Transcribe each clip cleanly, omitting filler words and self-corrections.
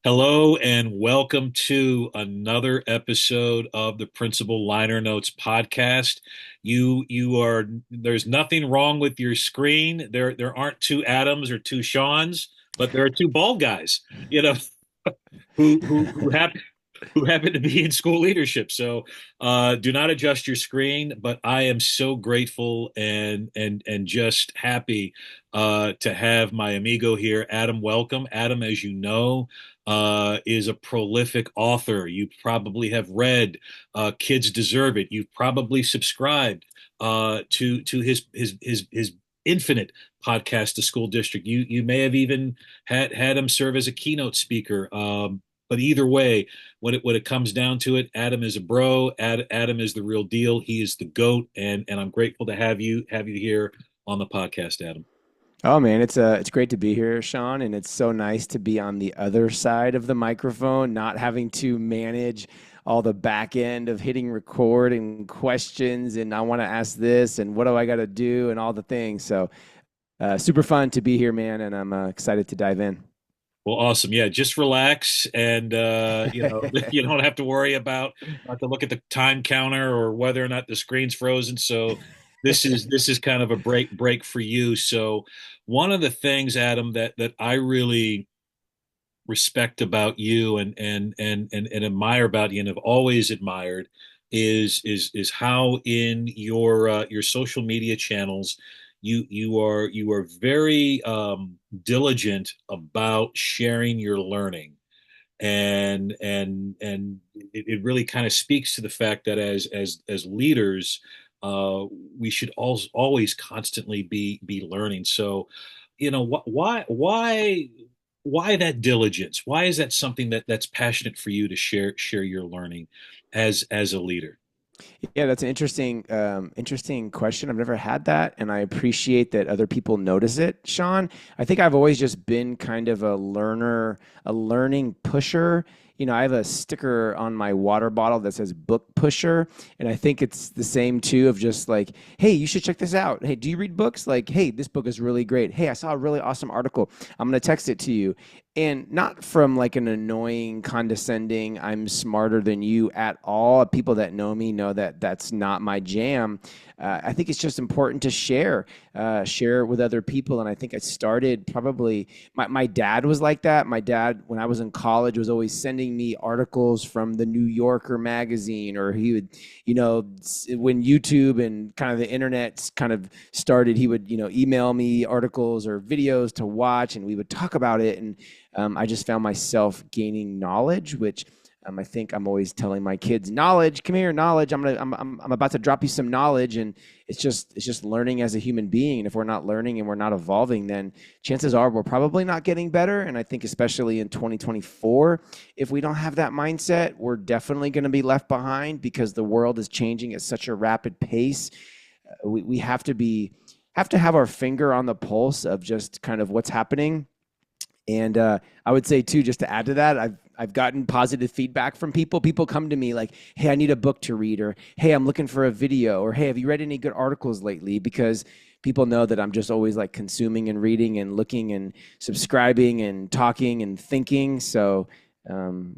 Hello and welcome to another episode of the Principal Liner Notes podcast. There's nothing wrong with your screen. There aren't two Adams or two Seans, but there are two bald guys, you know, who happen to be in school leadership. So do not adjust your screen, but I am so grateful and just happy to have my amigo here, Adam. Welcome. Adam, as you know, is a prolific author. You probably have read Kids Deserve It. You've probably subscribed to his infinite podcast, The School District. You may have even had him serve as a keynote speaker. But either way, when it comes down to it, Adam is a bro. Adam is the real deal. He is the GOAT, and I'm grateful to have you here on the podcast, Adam. Oh man, it's great to be here, Sean, and it's so nice to be on the other side of the microphone, not having to manage all the back end of hitting record and questions and I want to ask this and what do I got to do and all the things. So super fun to be here, man, and I'm excited to dive in. Well, awesome. Yeah, just relax and you don't have to worry about not to look at the time counter or whether or not the screen's frozen. So this is kind of a break for you. So one of the things, Adam, that I really respect about you and admire about you and have always admired is how in your social media channels you are very diligent about sharing your learning and it really kind of speaks to the fact that as leaders we should always constantly be learning. So why that diligence? Why is that something that's passionate for you to share your learning as a leader? Yeah, that's an interesting question. I've never had that, and I appreciate that other people notice it, Sean. I think I've always just been kind of a learner, a learning pusher. I have a sticker on my water bottle that says book pusher, and I think it's the same too of just like, hey, you should check this out. Hey, do you read books? Like, hey, this book is really great. Hey, I saw a really awesome article. I'm going to text it to you. And not from like an annoying, condescending, I'm smarter than you at all. People that know me know that that's not my jam. I think it's just important to share with other people. And I think I started probably, my dad was like that. My dad, when I was in college, was always sending me articles from the New Yorker magazine, or he would, when YouTube and kind of the internet kind of started, he would, email me articles or videos to watch, and we would talk about it. And I just found myself gaining knowledge, which I think I'm always telling my kids, knowledge, come here, knowledge. I'm about to drop you some knowledge, and it's just learning as a human being. And if we're not learning and we're not evolving, then chances are we're probably not getting better. And I think especially in 2024, if we don't have that mindset, we're definitely going to be left behind because the world is changing at such a rapid pace. We have to have our finger on the pulse of just kind of what's happening. And I would say too, just to add to that, I've gotten positive feedback from people. People come to me like, "Hey, I need a book to read," or "Hey, I'm looking for a video," or "Hey, have you read any good articles lately?" Because people know that I'm just always like consuming and reading and looking and subscribing and talking and thinking. So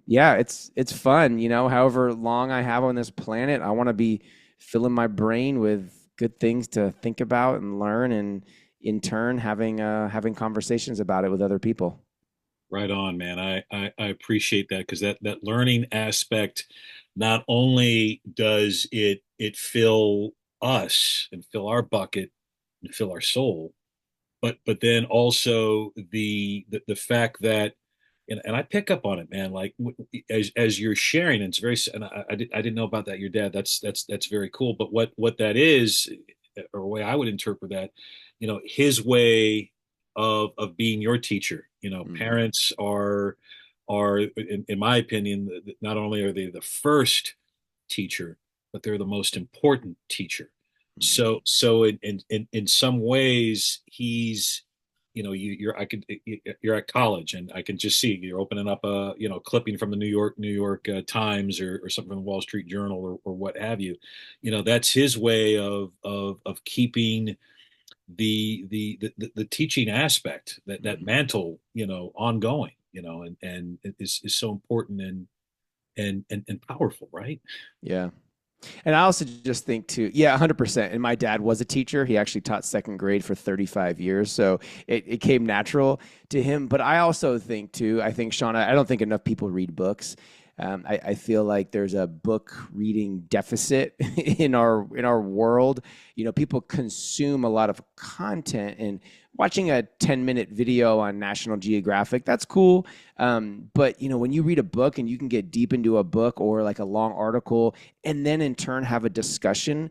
yeah, it's fun. However long I have on this planet, I want to be filling my brain with good things to think about and learn, and in turn having conversations about it with other people. Right on, man. I appreciate that because that learning aspect, not only does it fill us and fill our bucket and fill our soul, but then also the fact that and I pick up on it, man. Like as you're sharing, and it's very and I didn't know about that. Your dad, that's very cool. But what that is, or the way I would interpret that, his way of being your teacher. Mhm. Parents are in my opinion, not only are they the first teacher, but they're the most important teacher. Mhm. So in some ways, you're I could you're at college, and I can just see you're opening up a clipping from the New York Times or something from the Wall Street Journal or what have you. That's his way of keeping the teaching aspect that mantle ongoing. and is so important and powerful, right? Yeah. And I also just think too, yeah, 100%. And my dad was a teacher. He actually taught second grade for 35 years. So it came natural to him. But I also think too, I think, Sean, I don't think enough people read books. I feel like there's a book reading deficit in our world. People consume a lot of content, and watching a 10-minute video on National Geographic, that's cool. But when you read a book and you can get deep into a book or like a long article, and then in turn have a discussion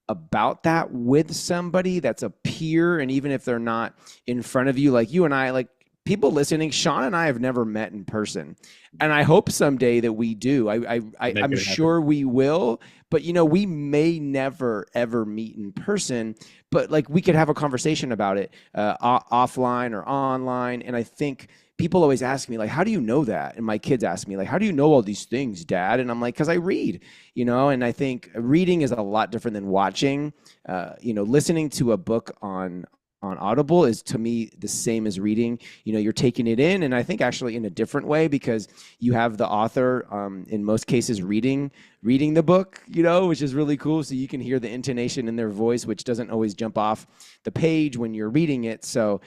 about that with somebody that's a peer, and even if they're not in front of you, like you and I, like people listening, Sean and I have never met in person, and I hope someday that we do. Make I'm it happen. sure we will, but we may never ever meet in person. But like we could have a conversation about it, offline or online. And I think people always ask me like, how do you know that? And my kids ask me like, how do you know all these things, Dad? And I'm like, because I read. And I think reading is a lot different than watching. Listening to a book on Audible is to me the same as reading. You're taking it in, and I think actually in a different way, because you have the author, in most cases, reading the book, which is really cool. So you can hear the intonation in their voice, which doesn't always jump off the page when you're reading it. So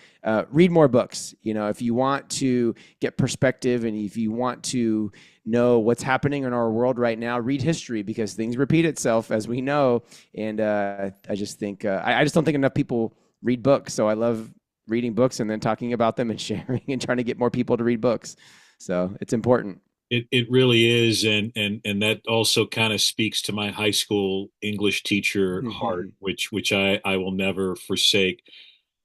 read more books. If you want to get perspective, and if you want to know what's happening in our world right now, read history, because things repeat itself, as we know. And I just think I just don't think enough people read books. So I love reading books and then talking about them and sharing and trying to get more people to read books. So it's important. It really is, and that also kind of speaks to my high school English teacher heart, which I will never forsake.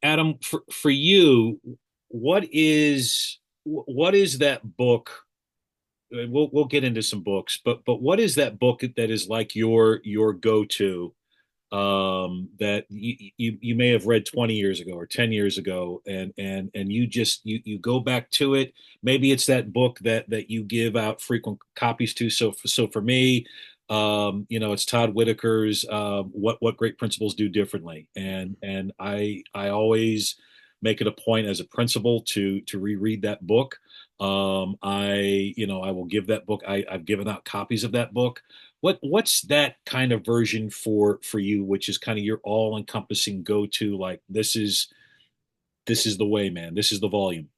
Adam, for you, what is that book? We'll get into some books, but what is that book that is like your go-to, that you may have read 20 years ago or 10 years ago, and you go back to it. Maybe it's that book that you give out frequent copies to. So for me, it's Todd Whitaker's, what great principals do differently, and I always make it a point as a principal to reread that book. I will give that book. I've given out copies of that book. What's that kind of version for you, which is kind of your all-encompassing go-to, like this is the way, man. This is the volume.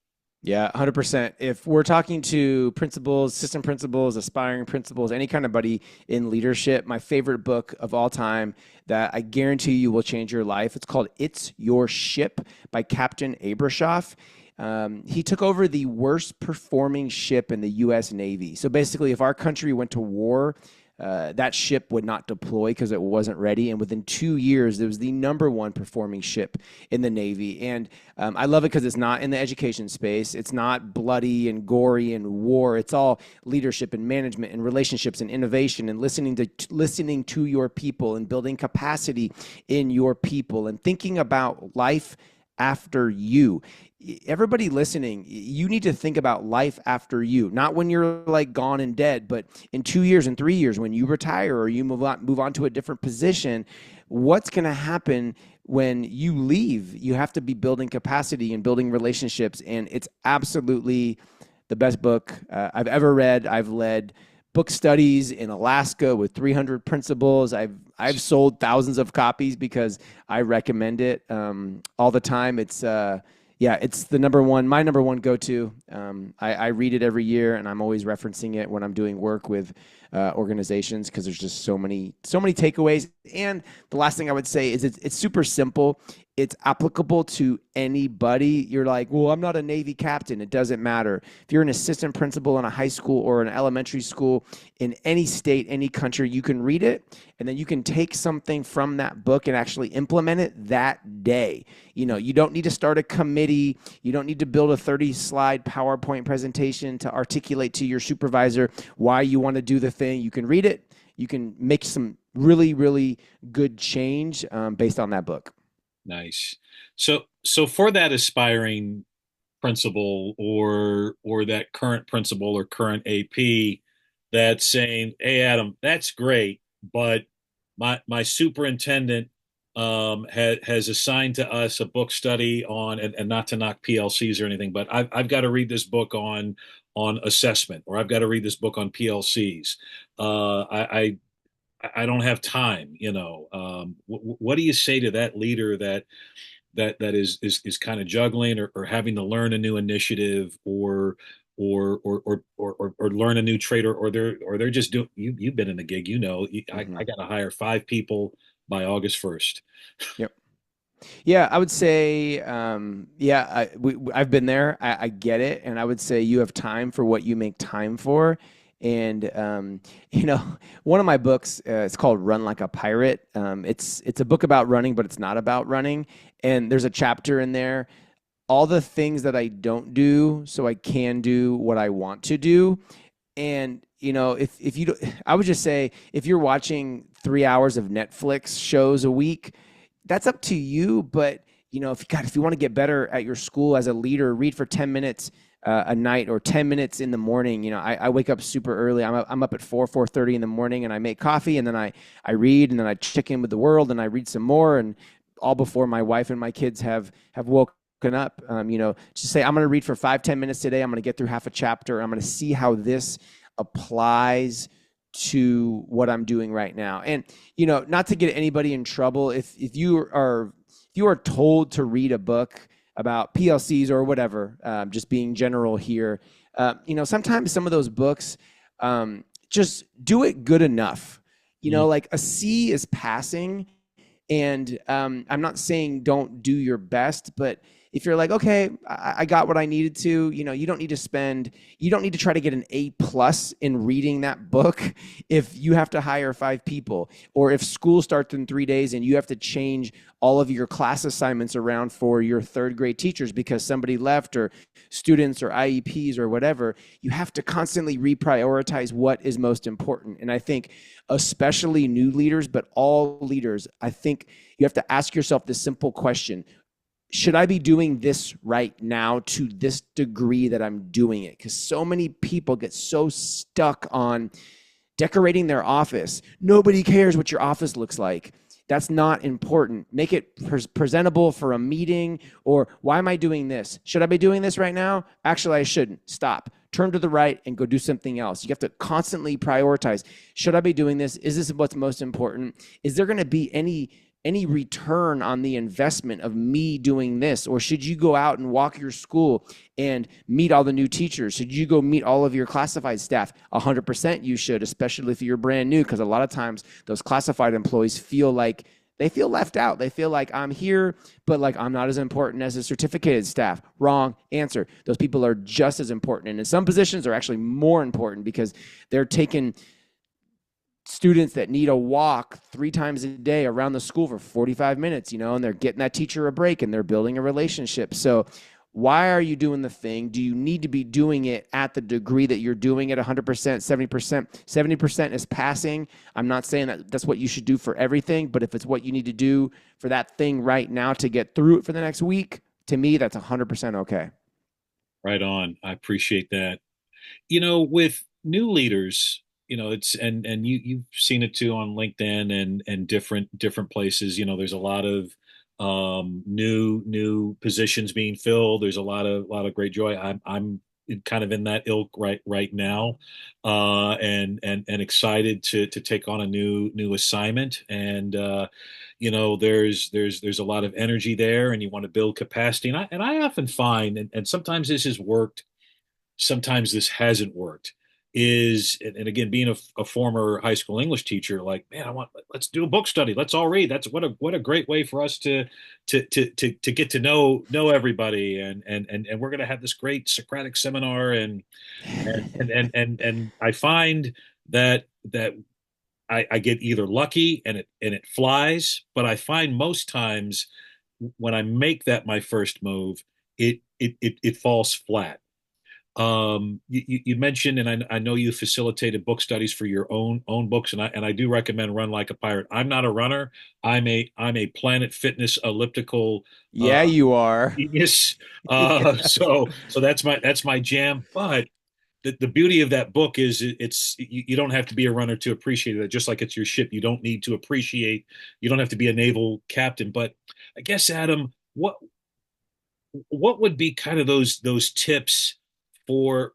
Yeah, 100%. If we're talking to principals, assistant principals, aspiring principals, any kind of buddy in leadership, my favorite book of all time that I guarantee you will change your life, it's called It's Your Ship by Captain Abrashoff. He took over the worst performing ship in the U.S. Navy. So basically, if our country went to war, that ship would not deploy because it wasn't ready. And within 2 years, it was the number one performing ship in the Navy. And I love it because it's not in the education space. It's not bloody and gory and war. It's all leadership and management and relationships and innovation and listening to your people and building capacity in your people and thinking about life after you. Everybody listening, you need to think about life after you, not when you're like gone and dead, but in 2 years and 3 years when you retire or you move on to a different position. What's going to happen when you leave? You have to be building capacity and building relationships, and it's absolutely the best book I've ever read. I've led book studies in Alaska with 300 principals. I've sold thousands of copies because I recommend it all the time. It's my number one go-to. I read it every year, and I'm always referencing it when I'm doing work with organizations, because there's just so many takeaways. And the last thing I would say is it's super simple. It's applicable to anybody. You're like, well, I'm not a Navy captain. It doesn't matter. If you're an assistant principal in a high school or an elementary school in any state, any country, you can read it, and then you can take something from that book and actually implement it that day. You don't need to start a committee. You don't need to build a 30-slide PowerPoint presentation to articulate to your supervisor why you want to do the thing. You can read it. You can make some really, really good change based on that book. Nice. So for that aspiring principal, or that current principal or current AP that's saying, "Hey, Adam, that's great, but my superintendent has assigned to us a book study on, and not to knock PLCs or anything, but I've got to read this book on assessment, or I've got to read this book on PLCs. I don't have time, you know. What do you say to that leader that is kind of juggling, or having to learn a new initiative, or learn a new trade, or they're just doing, you've been in the gig, you know, I Hmm. got to hire 5 people by August 1st. Yep. Yeah, I would say, yeah, I've been there. I get it, and I would say you have time for what you make time for. And you know, one of my books, it's called "Run Like a Pirate." It's a book about running, but it's not about running. And there's a chapter in there, all the things that I don't do, so I can do what I want to do. And if you, I would just say, if you're watching 3 hours of Netflix shows a week, that's up to you. But if you want to get better at your school as a leader, read for 10 minutes a night, or 10 minutes in the morning. I wake up super early. I'm up at 4:30 in the morning, and I make coffee, and then I read, and then I check in with the world, and I read some more, and all before my wife and my kids have woken up. Just say, I'm going to read for 5-10 minutes today. I'm going to get through half a chapter. I'm going to see how this applies to what I'm doing right now. And not to get anybody in trouble, if you are told to read a book about PLCs or whatever, just being general here, sometimes some of those books, just do it good enough. Mm. Like a C is passing, and I'm not saying don't do your best, but if you're like, okay, I got what I needed to, you don't need to try to get an A+ in reading that book if you have to hire 5 people, or if school starts in 3 days and you have to change all of your class assignments around for your third grade teachers because somebody left, or students, or IEPs, or whatever. You have to constantly reprioritize what is most important. And I think, especially new leaders, but all leaders, I think you have to ask yourself this simple question: should I be doing this right now to this degree that I'm doing it? Because so many people get so stuck on decorating their office. Nobody cares what your office looks like. That's not important. Make it presentable for a meeting. Or, why am I doing this? Should I be doing this right now? Actually, I shouldn't. Stop. Turn to the right and go do something else. You have to constantly prioritize. Should I be doing this? Is this what's most important? Is there going to be any return on the investment of me doing this? Or should you go out and walk your school and meet all the new teachers? Should you go meet all of your classified staff? 100% you should, especially if you're brand new, because a lot of times those classified employees feel like they feel left out. They feel like, I'm here, but like I'm not as important as the certificated staff. Wrong answer. Those people are just as important. And in some positions are actually more important, because they're taking students that need a walk 3 times a day around the school for 45 minutes, and they're getting that teacher a break, and they're building a relationship. So why are you doing the thing? Do you need to be doing it at the degree that you're doing it? 100%, 70%? 70% is passing. I'm not saying that that's what you should do for everything, but if it's what you need to do for that thing right now to get through it for the next week, to me, that's 100% okay. Right on. I appreciate that. With new leaders, it's, and you've seen it too on LinkedIn and different places. There's a lot of new positions being filled. There's a lot of great joy. I'm kind of in that ilk right now, and excited to take on a new assignment. And there's a lot of energy there, and you want to build capacity. And I often find, and sometimes this has worked, sometimes this hasn't worked, and again, being a former high school English teacher, like, man, let's do a book study, let's all read. That's what a great way for us to get to know everybody, and we're going to have this great Socratic seminar. And I find that I get either lucky and it flies, but I find most times when I make that my first move, it falls flat. You mentioned, and I know you facilitated book studies for your own books, and I do recommend Run Like a Pirate. I'm not a runner. I'm a Planet Fitness elliptical Yeah, you are. genius. Yeah. So that's my jam. But the beauty of that book is it's you don't have to be a runner to appreciate it. Just like it's your ship, you don't need to appreciate. You don't have to be a naval captain. But I guess Adam, what would be kind of those tips for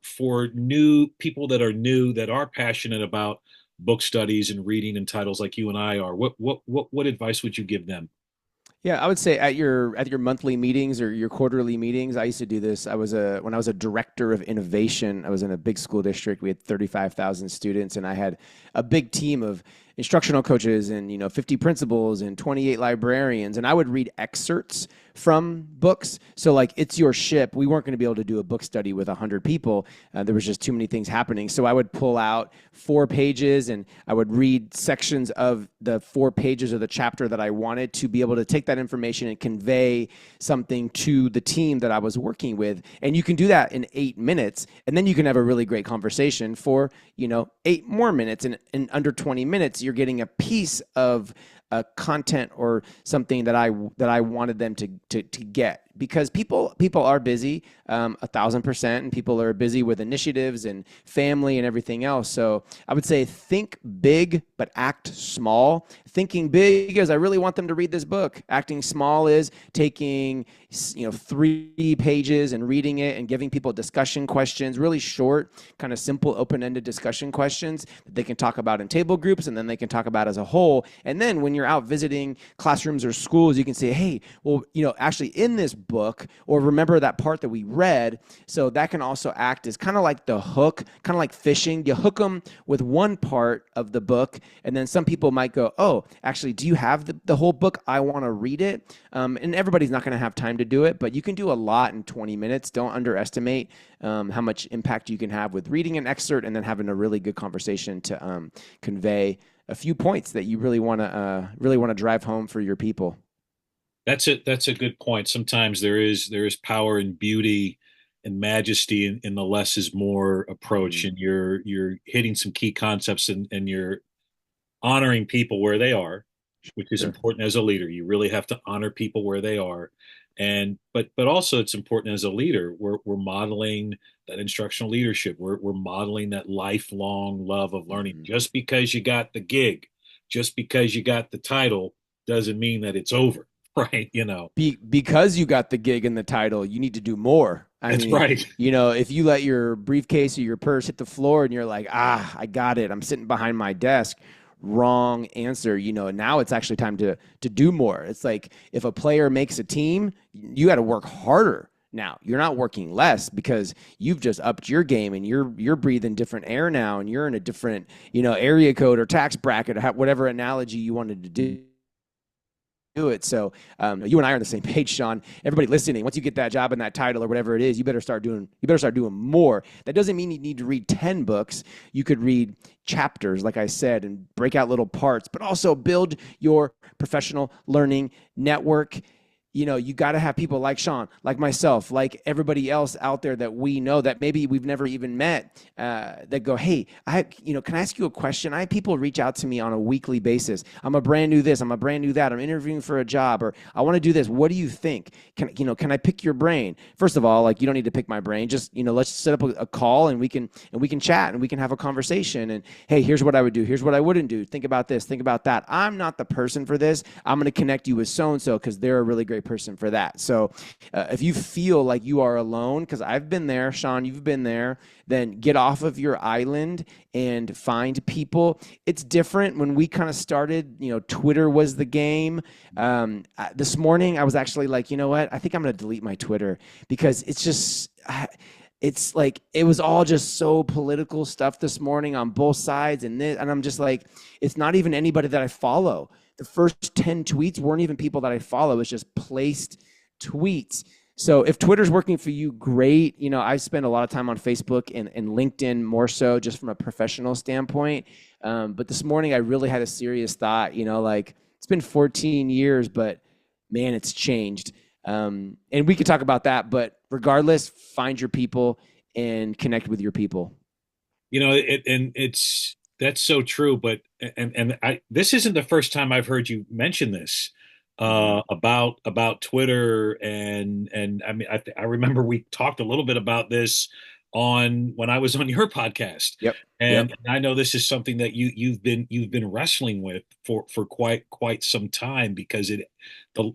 new people that are new that are passionate about book studies and reading and titles like you and I are? What advice would you give them? Yeah, I would say at your monthly meetings or your quarterly meetings, I used to do this. When I was a director of innovation, I was in a big school district. We had 35,000 students, and I had a big team of instructional coaches and 50 principals and 28 librarians, and I would read excerpts from books. So like It's Your Ship, we weren't going to be able to do a book study with 100 people. There was just too many things happening. So I would pull out 4 pages and I would read sections of the 4 pages of the chapter that I wanted to be able to take that information and convey something to the team that I was working with. And you can do that in 8 minutes, and then you can have a really great conversation for 8 more minutes. And in under 20 minutes, you're getting a piece of content or something that I wanted them to get, because people are busy, 1,000%, and people are busy with initiatives and family and everything else. So I would say think big but act small. Thinking big is I really want them to read this book. Acting small is taking 3 pages and reading it and giving people discussion questions, really short, kind of simple, open-ended discussion questions that they can talk about in table groups, and then they can talk about as a whole. And then when you're out visiting classrooms or schools, you can say, hey, well, actually in this book, or remember that part that we read. So that can also act as kind of like the hook, kind of like fishing. You hook them with one part of the book, and then some people might go, oh, actually, do you have the whole book? I want to read it. And everybody's not going to have time to do it, but you can do a lot in 20 minutes. Don't underestimate how much impact you can have with reading an excerpt and then having a really good conversation to convey a few points that you really want to drive home for your people. That's it. That's a good point. Sometimes there is power and beauty and majesty in the less is more approach, Mm, and you're hitting some key concepts, and you're honoring people where they are, which is sure. important as a leader. You really have to honor people where they are. And but also it's important as a leader. We're modeling that instructional leadership. We're modeling that lifelong love of learning. Mhm. Just because you got the gig, just because you got the title, doesn't mean that it's over, right? Because you got the gig and the title, you need to do more. I That's mean, right. if you let your briefcase or your purse hit the floor and you're like, I got it, I'm sitting behind my desk. Wrong answer. Now it's actually time to do more. It's like if a player makes a team, you got to work harder. Now you're not working less because you've just upped your game and you're breathing different air now, and you're in a different area code or tax bracket, or whatever analogy you wanted to do it. So you and I are on the same page, Sean. Everybody listening, once you get that job and that title or whatever it is, you better start doing more. That doesn't mean you need to read 10 books. You could read chapters, like I said, and break out little parts, but also build your professional learning network. You got to have people like Sean, like myself, like everybody else out there that we know that maybe we've never even met, that go, hey, can I ask you a question? I have people reach out to me on a weekly basis. I'm a brand new this, I'm a brand new that. I'm interviewing for a job, or I want to do this. What do you think? Can I pick your brain? First of all, like, you don't need to pick my brain. Just, let's set up a call, and we can chat, and we can have a conversation. And hey, here's what I would do. Here's what I wouldn't do. Think about this. Think about that. I'm not the person for this. I'm going to connect you with so-and-so because they're a really great person for that. So if you feel like you are alone, because I've been there, Sean, you've been there, then get off of your island and find people. It's different. When we kind of started, Twitter was the game. This morning, I was actually like, you know what? I think I'm going to delete my Twitter because it's like it was all just so political stuff this morning on both sides, and I'm just like, it's not even anybody that I follow. The first 10 tweets weren't even people that I follow. It's just placed tweets. So if Twitter's working for you, great. I spend a lot of time on Facebook and LinkedIn, more so just from a professional standpoint. But this morning I really had a serious thought, like, it's been 14 years, but man, it's changed. And we could talk about that, but regardless, find your people and connect with your people. And it's that's so true. But and I this isn't the first time I've heard you mention this Mm-hmm. about Twitter, and I mean I remember we talked a little bit about this on when I was on your podcast. Yep. And Yep. I know this is something that you've been wrestling with for quite some time because the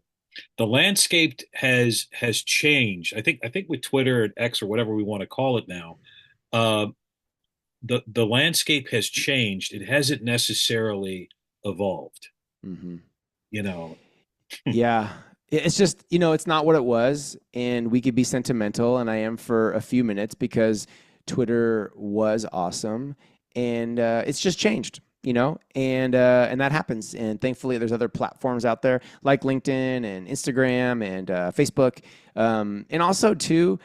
the landscape has changed. I think with Twitter and X or whatever we want to call it now, uh, the landscape has changed. It hasn't necessarily evolved, Hmm. you know. Yeah. It's just, it's not what it was. And we could be sentimental, and I am for a few minutes because Twitter was awesome. And it's just changed, and that happens. And thankfully, there's other platforms out there like LinkedIn and Instagram and Facebook. And also, too,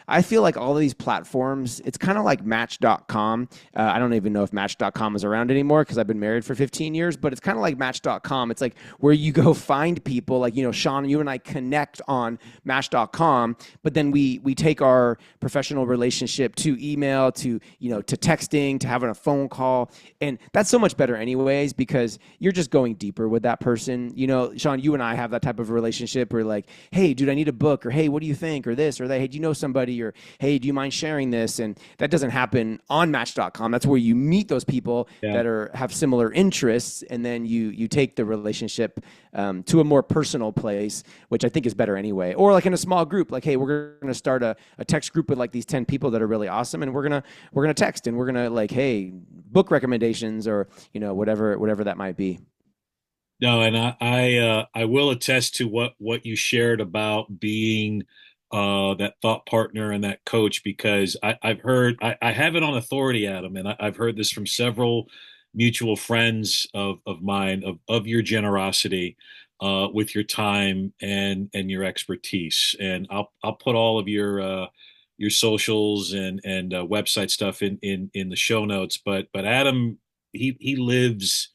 I feel like all of these platforms, it's kind of like Match.com. I don't even know if Match.com is around anymore because I've been married for 15 years, but it's kind of like Match.com. It's like where you go find people, like, Sean, you and I connect on Match.com, but then we take our professional relationship to email, to texting, to having a phone call. And that's so much better anyways, because you're just going deeper with that person. Sean, you and I have that type of relationship where, like, hey, dude, I need a book, or hey, what do you think, or this or that. Hey, do you know somebody, or hey, do you mind sharing this? And that doesn't happen on Match.com. That's where you meet those people Yeah. that have similar interests, and then you take the relationship to a more personal place, which I think is better anyway. Or like in a small group, like, hey, we're gonna start a text group with like these 10 people that are really awesome, and we're gonna text, and we're gonna, like, hey, book recommendations, or whatever that might be. No, and I will attest to what you shared about being that thought partner and that coach because I've heard I have it on authority, Adam, and I've heard this from several mutual friends of mine of your generosity with your time and your expertise. And I'll put all of your socials and website stuff in the show notes. But Adam, he lives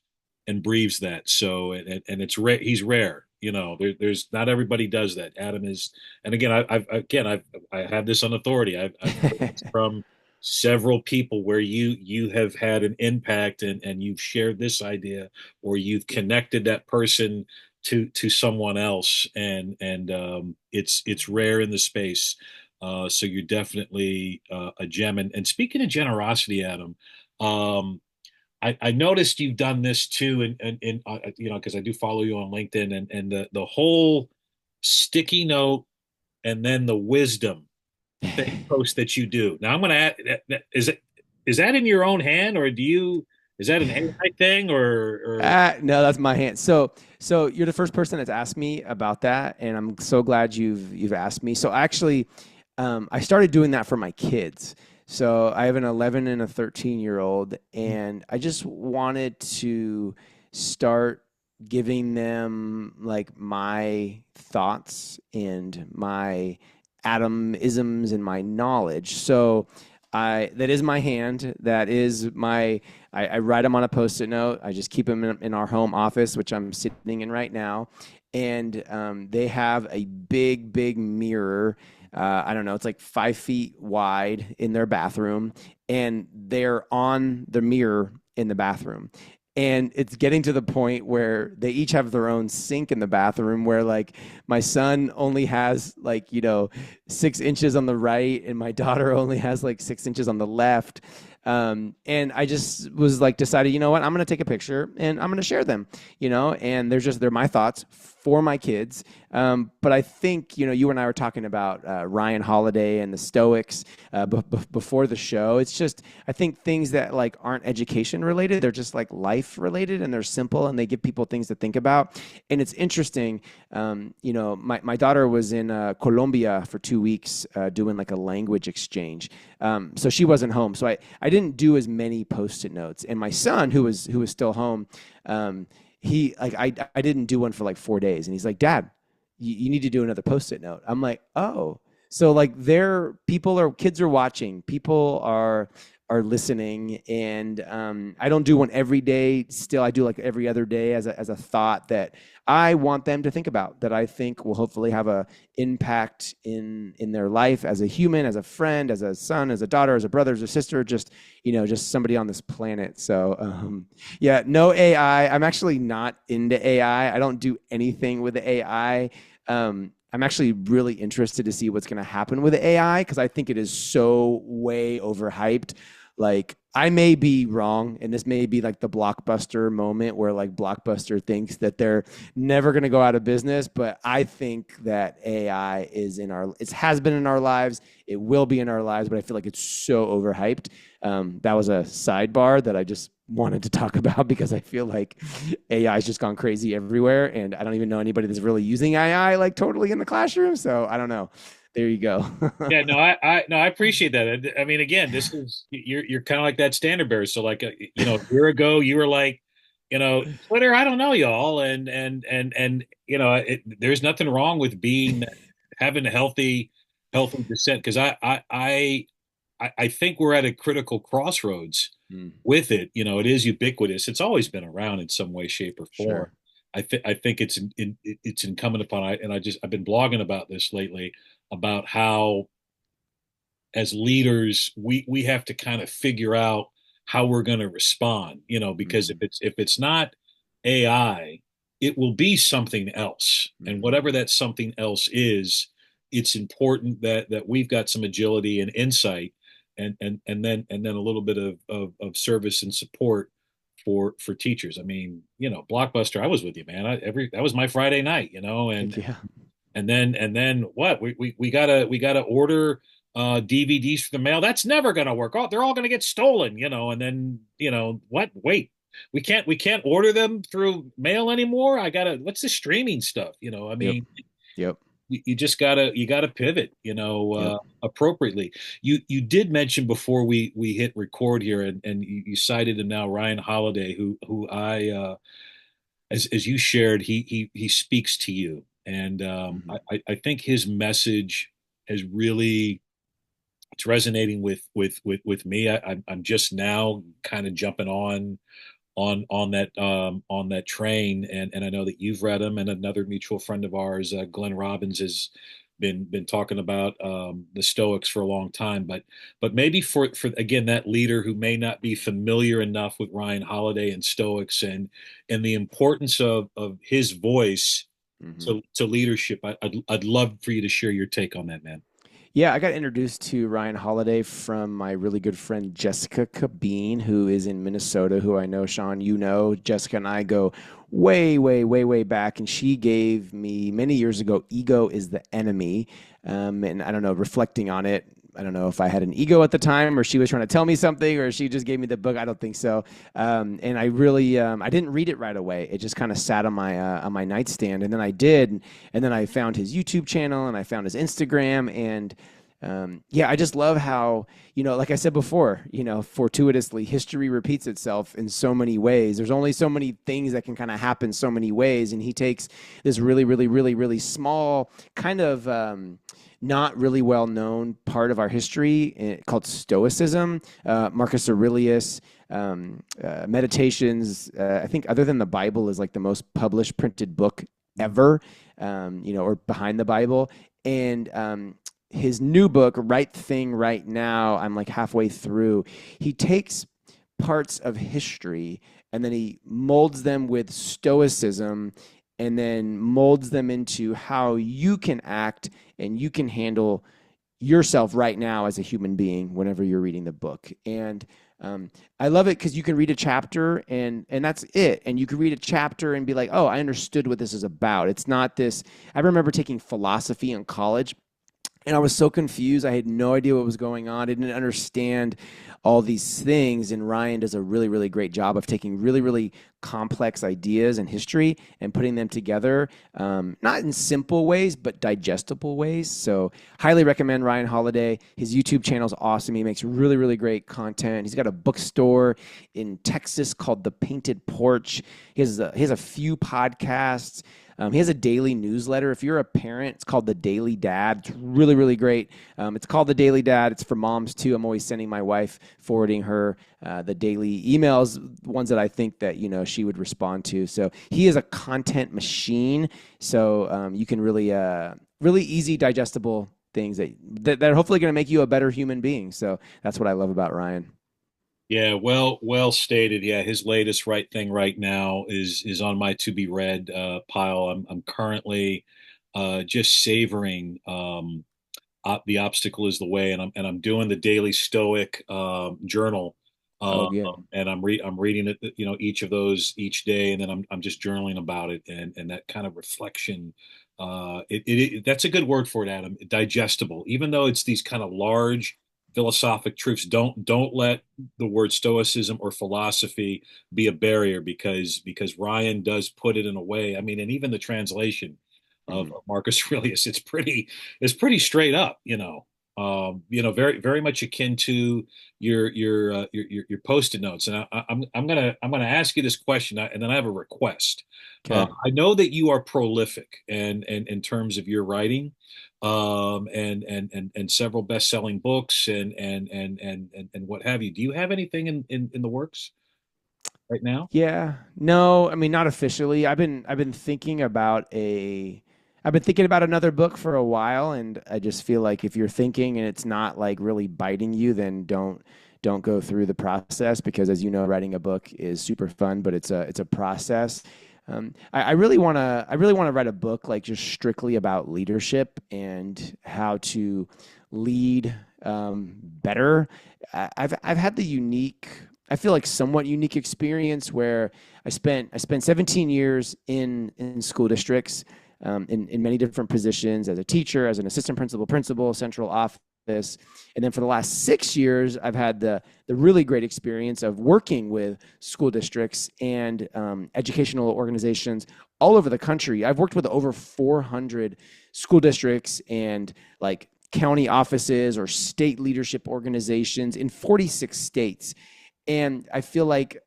and breathes that. So and it's rare. He's rare. There's not everybody does that. Adam is, and again, I have this on authority. I've heard this from several people where you have had an impact and you've shared this idea or you've connected that person to someone else and it's rare in the space. So you're definitely a gem. And speaking of generosity, Adam, um, I noticed you've done this too, because I do follow you on LinkedIn, and the whole sticky note and then the wisdom post that you do. Now I'm going to add, is that in your own hand, or is that an AI thing, or No, that's my hand. So you're the first person that's asked me about that, and I'm so glad you've asked me. So actually, I started doing that for my kids. So I have an 11 and a 13-year-old, and I just wanted to start giving them, like, my thoughts and my atomisms and my knowledge. So that is my hand. That is my. I write them on a post-it note. I just keep them in our home office, which I'm sitting in right now, and they have a big, big mirror. I don't know, it's like 5 feet wide in their bathroom, and they're on the mirror in the bathroom. And it's getting to the point where they each have their own sink in the bathroom, where, like, my son only has, like, 6 inches on the right, and my daughter only has like 6 inches on the left. And I just was like, decided, you know what, I'm going to take a picture and I'm going to share them, and they're my thoughts for my kids. But I think, you and I were talking about Ryan Holiday and the Stoics before the show. It's just, I think things that, like, aren't education related, they're just like life related, and they're simple, and they give people things to think about. And it's interesting. My daughter was in Colombia for 2 weeks doing like a language exchange. So she wasn't home. So I didn't do as many post-it notes. And my son, who was still home, he, like, I didn't do one for like 4 days. And he's like, Dad, you need to do another post-it note. I'm like, oh. So, like, kids are watching, people are listening, and I don't do one every day. Still, I do like every other day as a thought that I want them to think about, that I think will hopefully have a impact in their life as a human, as a friend, as a son, as a daughter, as a brother, as a sister, just somebody on this planet. So yeah, no AI. I'm actually not into AI. I don't do anything with the AI. I'm actually really interested to see what's going to happen with AI because I think it is so way overhyped. Like I may be wrong, and this may be like the Blockbuster moment where like Blockbuster thinks that they're never going to go out of business, but I think that AI is in our it has been in our lives, it will be in our lives, but I feel like it's so overhyped. That was a sidebar that I just wanted to talk about because I feel like AI has just gone crazy everywhere, and I don't even know anybody that's really using AI like totally in the classroom. So I don't know. There you go. Yeah, no, I appreciate that. I mean, again, this is you're kind of like that standard bearer. So, like, a year ago, you were like, Twitter. I don't know, y'all, and there's nothing wrong with being having a healthy dissent because I think we're at a critical crossroads Mm, with it. It is ubiquitous. It's always been around in some way, shape, or form. sure. I think it's incumbent upon and I've been blogging about this lately about how as leaders we have to kind of figure out how we're going to respond, because if Mm, it's not AI, it will be something else. And mm, whatever that something else is, it's important that we've got some agility and insight and then a little bit of service and support for teachers. I mean, Blockbuster, I was with you, man. That was my Friday night, heck yeah. and then what? We gotta order DVDs for the mail. That's never gonna work. Oh, they're all gonna get stolen, and then what? Wait, we can't order them through mail anymore. What's the streaming stuff? I Yep. mean, Yep. you just gotta pivot, Yep. appropriately. You did mention before we hit record here, and you cited him now, Ryan Holiday, who I as you shared, he speaks to you, and Hmm. I think his message has really it's resonating with me. I'm just now kind of jumping on that train, and I know that you've read him, and another mutual friend of ours, Glenn Robbins, has been talking about the Stoics for a long time, but maybe for again that leader who may not be familiar enough with Ryan Holiday and Stoics and the importance of his voice Hmm. to leadership. I'd love for you to share your take on that, man. Yeah, I got introduced to Ryan Holiday from my really good friend Jessica Cabine, who is in Minnesota, who I know, Sean, you know. Jessica and I go way, way, way, way back, and she gave me many years ago, Ego is the Enemy. And I don't know, reflecting on it, I don't know if I had an ego at the time or she was trying to tell me something or she just gave me the book. I don't think so. And I really, I didn't read it right away. It just kind of sat on my nightstand. And then I did. And then I found his YouTube channel and I found his Instagram. And yeah, I just love how, like I said before, fortuitously, history repeats itself in so many ways. There's only so many things that can kind of happen so many ways. And he takes this really, really, really, really small kind of not really well known part of our history called Stoicism. Marcus Aurelius, Meditations, I think, other than the Bible, is like the most published printed book ever, or behind the Bible. And his new book, Right Thing Right Now, I'm like halfway through. He takes parts of history and then he molds them with stoicism and then molds them into how you can act and you can handle yourself right now as a human being whenever you're reading the book. And I love it because you can read a chapter and that's it. And you can read a chapter and be like, oh, I understood what this is about. It's not this. I remember taking philosophy in college and I was so confused. I had no idea what was going on. I didn't understand all these things. And Ryan does a really, really great job of taking really, really complex ideas and history and putting them together, not in simple ways, but digestible ways. So, highly recommend Ryan Holiday. His YouTube channel is awesome. He makes really, really great content. He's got a bookstore in Texas called The Painted Porch. He has a few podcasts. He has a daily newsletter. If you're a parent, it's called The Daily Dad. It's really, really great. It's called The Daily Dad. It's for moms too. I'm always sending my wife, forwarding her the daily emails, ones that I think that she would respond to. So he is a content machine. So you can really, really easy, digestible things that are hopefully going to make you a better human being. So that's what I love about Ryan. Yeah, well stated. Yeah, his latest right thing right now is on my to be read pile. I'm currently just savoring the obstacle is the way, and I'm doing the daily Stoic journal, Oh, um, good. and I'm reading it, each of those each day, and then I'm just journaling about it, and that kind of reflection. That's a good word for it, Adam. Digestible, even though it's these kind of large philosophic truths. Don't let the word Stoicism or philosophy be a barrier, because Ryan does put it in a way. I mean, and even the translation of Mhm. Marcus Aurelius, it's pretty straight up, very very much akin to your Post-it notes. And I'm gonna ask you this question, and then I have a request. Okay. I know that you are prolific and in terms of your writing, and several best-selling books and what have you. Do you have anything in the works right now? Yeah. No, I mean not officially. I've been thinking about another book for a while, and I just feel like if you're thinking and it's not like really biting you, then don't go through the process, because as you know, writing a book is super fun, but it's a process. I really want to write a book like just strictly about leadership and how to lead better. I've had the unique, I feel like somewhat unique experience where I spent 17 years in school districts, in many different positions as a teacher, as an assistant principal, central office. And then for the last 6 years, I've had the really great experience of working with school districts and educational organizations all over the country. I've worked with over 400 school districts and like county offices or state leadership organizations in 46 states. And I feel like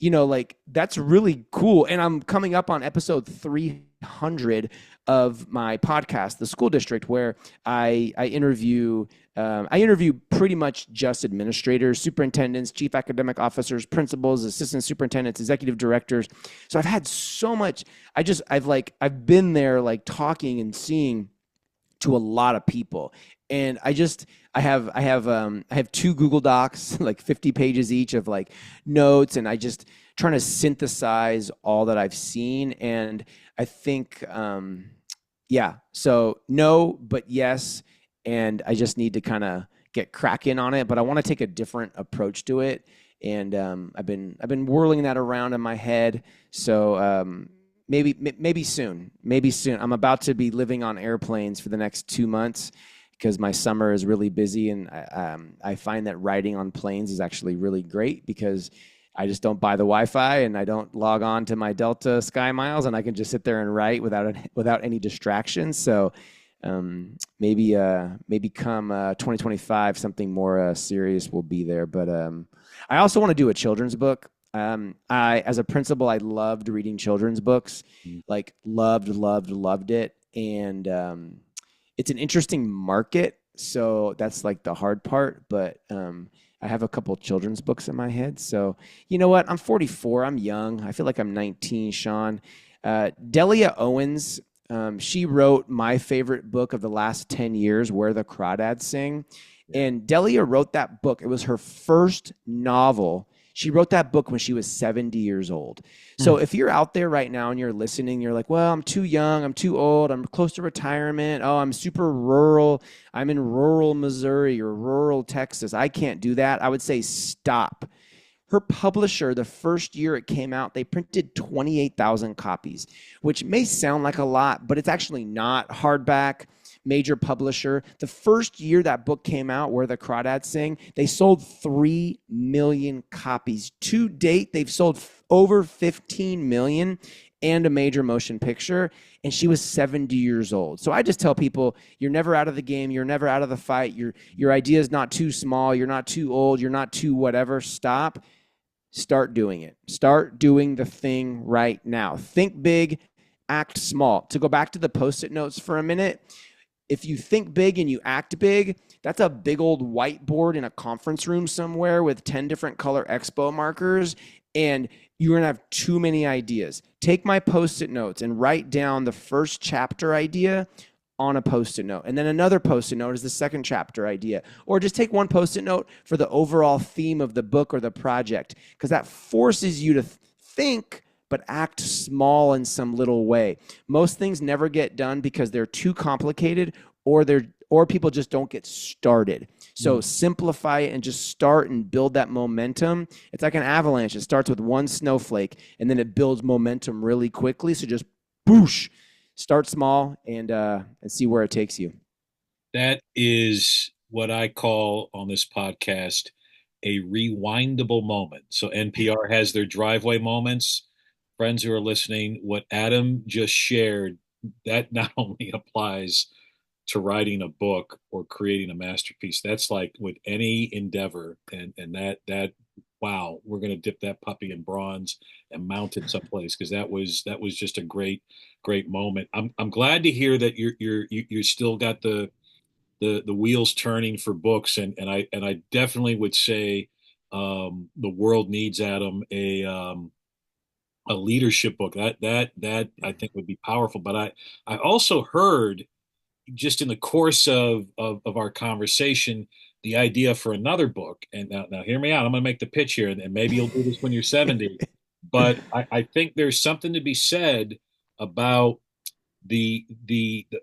like that's really cool. And I'm coming up on episode 300 of my podcast, The School District, where I interview pretty much just administrators, superintendents, chief academic officers, principals, assistant superintendents, executive directors. So I've had so much. I've been there like talking and seeing to a lot of people. And I have two Google Docs, like 50 pages each of like notes, and I just trying to synthesize all that I've seen. And I think yeah, so no, but yes, and I just need to kind of get cracking on it, but I want to take a different approach to it. And I've been whirling that around in my head. So maybe soon. Maybe soon. I'm about to be living on airplanes for the next 2 months because my summer is really busy, and I find that writing on planes is actually really great because I just don't buy the Wi-Fi and I don't log on to my Delta Sky Miles, and I can just sit there and write without any distractions. So maybe come 2025, something more serious will be there. But I also want to do a children's book. I, as a principal, I loved reading children's books, like loved it. And it's an interesting market. So that's like the hard part. But I have a couple children's books in my head. So you know what? I'm 44. I'm young. I feel like I'm 19, Sean. Delia Owens, she wrote my favorite book of the last 10 years, Where the Crawdads Sing. Yeah. And Delia wrote that book. It was her first novel. She wrote that book when she was 70 years old. So Hmm. if you're out there right now and you're listening, you're like, well, I'm too young, I'm too old, I'm close to retirement. Oh, I'm super rural. I'm in rural Missouri or rural Texas. I can't do that. I would say stop. Her publisher, the first year it came out, they printed 28,000 copies, which may sound like a lot, but it's actually not. Hardback, major publisher. The first year that book came out, Where the Crawdads Sing, they sold 3 million copies. To date, they've sold over 15 million and a major motion picture. And she was 70 years old. So I just tell people, you're never out of the game. You're never out of the fight. Your idea is not too small. You're not too old. You're not too whatever. Stop. Start doing it. Start doing the thing right now. Think big, act small. To go back to the Post-it notes for a minute, if you think big and you act big, that's a big old whiteboard in a conference room somewhere with 10 different color expo markers, and you're going to have too many ideas. Take my Post-it notes and write down the first chapter idea on a Post-it note. And then another Post-it note is the second chapter idea. Or just take one Post-it note for the overall theme of the book or the project, because that forces you to think but act small in some little way. Most things never get done because they're too complicated, or people just don't get started. So Mm. simplify it and just start and build that momentum. It's like an avalanche. It starts with one snowflake and then it builds momentum really quickly. So just boosh, start small and see where it takes you. That is what I call on this podcast a rewindable moment. So NPR has their driveway moments. Friends who are listening, what Adam just shared, that not only applies to writing a book or creating a masterpiece. That's like with any endeavor, and that wow, we're going to dip that puppy in bronze and mount it someplace because that was just a great moment. I'm glad to hear that you still got the wheels turning for books, and I definitely would say the world needs, Adam, a leadership book that I think would be powerful. But I also heard just in the course of our conversation the idea for another book. And now hear me out. I'm going to make the pitch here, and maybe you'll do this when you're 70. But I think there's something to be said about the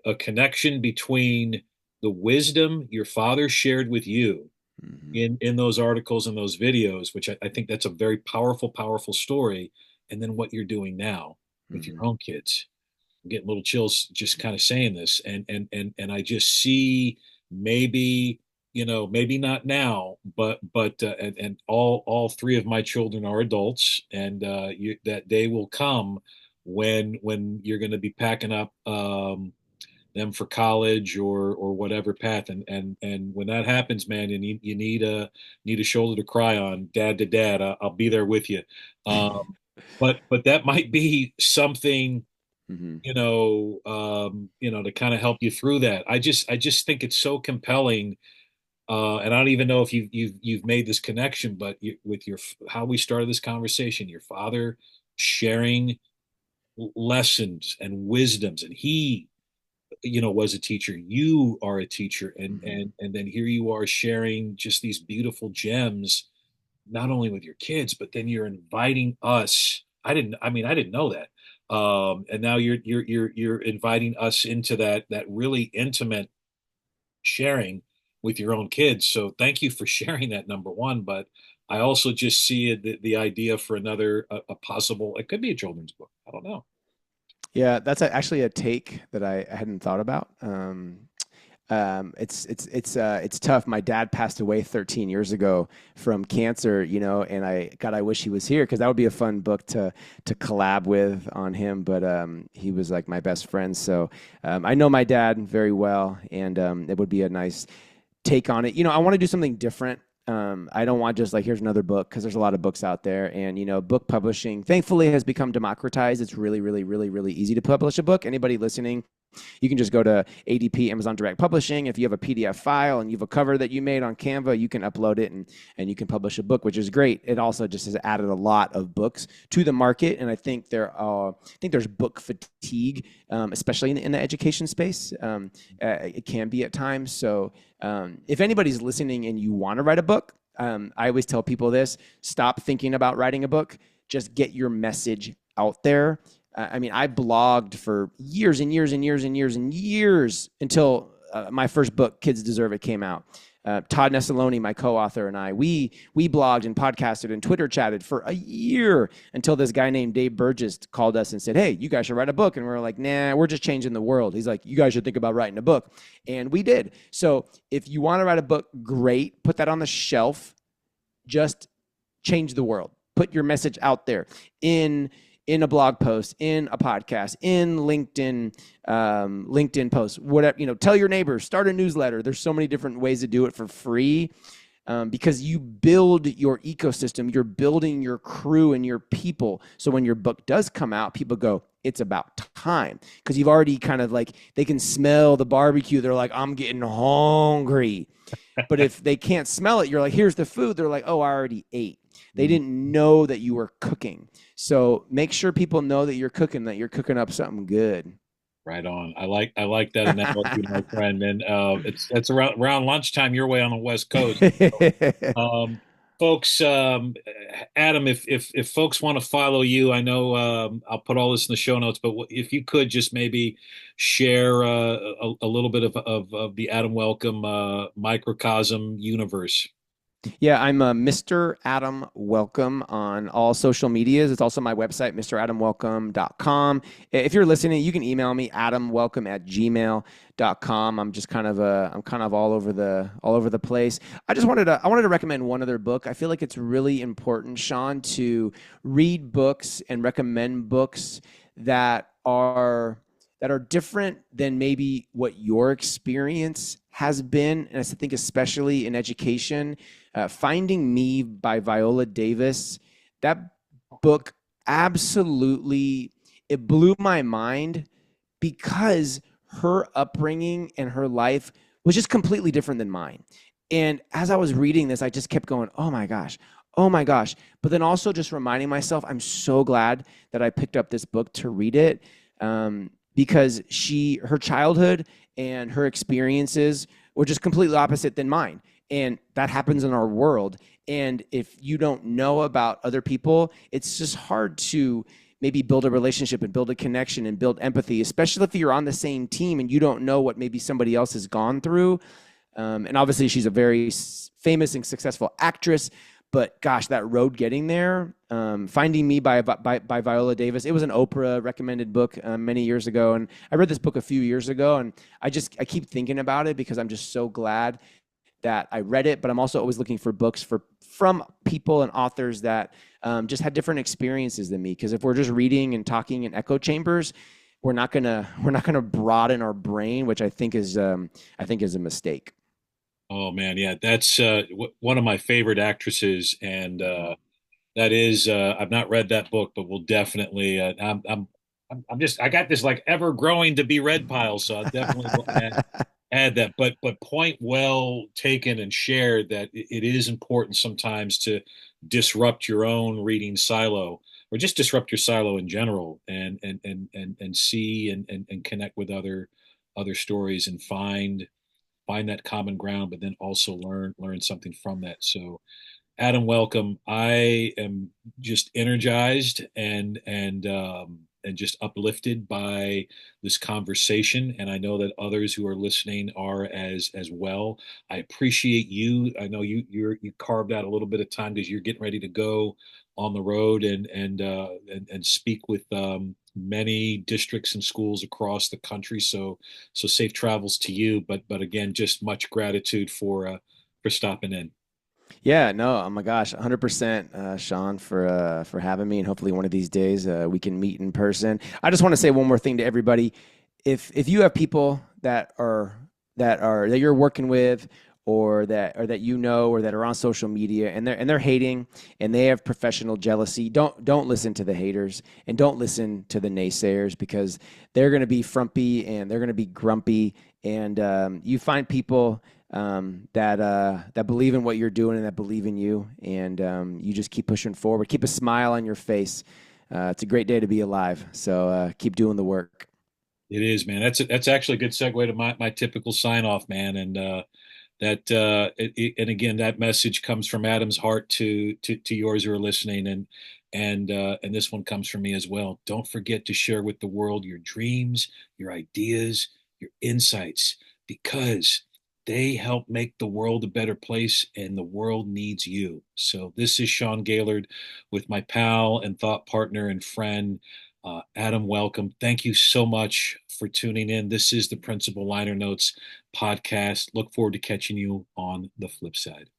a connection between the wisdom your father shared with you Mm-hmm. in those articles and those videos, which I think that's a very powerful story, and then what you're doing now with your Mm-hmm. own kids. I'm getting little chills just kind of saying this, and I just see maybe maybe not now, but and all three of my children are adults, and that day will come when you're going to be packing up them for college or whatever path, and when that happens, man, and you need a shoulder to cry on, dad to dad, I'll be there with you. But that might be something Mm-hmm. to kind of help you through that. I just think it's so compelling, and I don't even know if you've made this connection, but with your how we started this conversation, your father sharing lessons and wisdoms, and he, was a teacher. You are a teacher, and Mm-hmm. and then here you are sharing just these beautiful gems, not only with your kids, but then you're inviting us. I didn't know that. And now you're inviting us into that really intimate sharing with your own kids. So thank you for sharing that, number one. But I also just see it, the idea for another a possible. It could be a children's book. I don't know. Yeah, that's actually a take that I hadn't thought about. It's tough. My dad passed away 13 years ago from cancer, and I wish he was here because that would be a fun book to collab with on him. But he was like my best friend, so I know my dad very well, and it would be a nice take on it. I want to do something different. I don't want just like here's another book because there's a lot of books out there, and book publishing thankfully has become democratized. It's really, really, really, really easy to publish a book. Anybody listening, you can just go to ADP, Amazon Direct Publishing. If you have a PDF file and you have a cover that you made on Canva, you can upload it and you can publish a book, which is great. It also just has added a lot of books to the market, and I think there's book fatigue, especially in the education space. It can be at times. So if anybody's listening and you want to write a book, I always tell people this: stop thinking about writing a book. Just get your message out there. I mean, I blogged for years and years and years and years and years until my first book, Kids Deserve It, came out. Todd Nessaloni, my co-author, and we blogged and podcasted and Twitter chatted for a year until this guy named Dave Burgess called us and said, "Hey, you guys should write a book." And we were like, "Nah, we're just changing the world." He's like, "You guys should think about writing a book," and we did. So if you want to write a book, great. Put that on the shelf. Just change the world. Put your message out there in a blog post, in a podcast, in LinkedIn posts, whatever. Tell your neighbors, start a newsletter. There's so many different ways to do it for free, because you build your ecosystem, you're building your crew and your people. So when your book does come out, people go, it's about time, because you've already kind of like, they can smell the barbecue. They're like, I'm getting hungry. But if they can't smell it, you're like, here's the food. They're like, oh, I already ate. They Mm. didn't know that you were cooking. So make sure people know that you're cooking up something good. Right on. I like that analogy, my friend. And it's around lunchtime your way on the West Coast. Um, folks, Adam, if folks want to follow you, I know I'll put all this in the show notes, but if you could just maybe share a little bit of the Adam Welcome microcosm universe. Yeah, I'm Mr. Adam Welcome on all social medias. It's also my website, mradamwelcome.com. If you're listening, you can email me, adamwelcome@gmail.com. I'm kind of all over the place. I wanted to recommend one other book. I feel like it's really important, Sean, to read books and recommend books that are that are different than maybe what your experience has been. And I think especially in education, Finding Me by Viola Davis, that book absolutely it blew my mind because her upbringing and her life was just completely different than mine. And as I was reading this, I just kept going, "Oh my gosh. Oh my gosh." But then also just reminding myself, I'm so glad that I picked up this book to read it, because her childhood and her experiences were just completely opposite than mine. And that happens in our world. And if you don't know about other people, it's just hard to maybe build a relationship and build a connection and build empathy, especially if you're on the same team and you don't know what maybe somebody else has gone through. And obviously, she's a very famous and successful actress. But gosh, that road getting there, Finding Me by Viola Davis. It was an Oprah recommended book many years ago, and I read this book a few years ago, and I keep thinking about it because I'm just so glad that I read it. But I'm also always looking for books from people and authors that just had different experiences than me. Because if we're just reading and talking in echo chambers, we're not gonna broaden our brain, which I think is a mistake. Oh man, yeah, that's one of my favorite actresses, and that is I've not read that book, but we'll definitely. I'm just I got this like ever growing to be read pile, so I definitely will add that. But point well taken and shared that it is important sometimes to disrupt your own reading silo, or just disrupt your silo in general, and see and connect with other stories and find that common ground, but then also learn something from that. So Adam, welcome. I am just energized and just uplifted by this conversation, and I know that others who are listening are as well. I appreciate you. I know you carved out a little bit of time because you're getting ready to go on the road and speak with many districts and schools across the country. So safe travels to you. But again, just much gratitude for stopping in. Yeah, no, oh my gosh, 100%, Sean, for having me, and hopefully one of these days we can meet in person. I just want to say one more thing to everybody: if you have people that you're working with, or that you know, or that are on social media, and they're hating, and they have professional jealousy, don't listen to the haters, and don't listen to the naysayers, because they're going to be frumpy and they're going to be grumpy, and you find people that believe in what you're doing and that believe in you, and you just keep pushing forward. Keep a smile on your face. It's a great day to be alive. So keep doing the work. It is, man. That's actually a good segue to my typical sign off, man. And and again, that message comes from Adam's heart to yours who are listening, and this one comes from me as well. Don't forget to share with the world your dreams, your ideas, your insights, because they help make the world a better place, and the world needs you. So this is Sean Gaylord with my pal and thought partner and friend. Adam, welcome. Thank you so much for tuning in. This is the Principal Liner Notes podcast. Look forward to catching you on the flip side.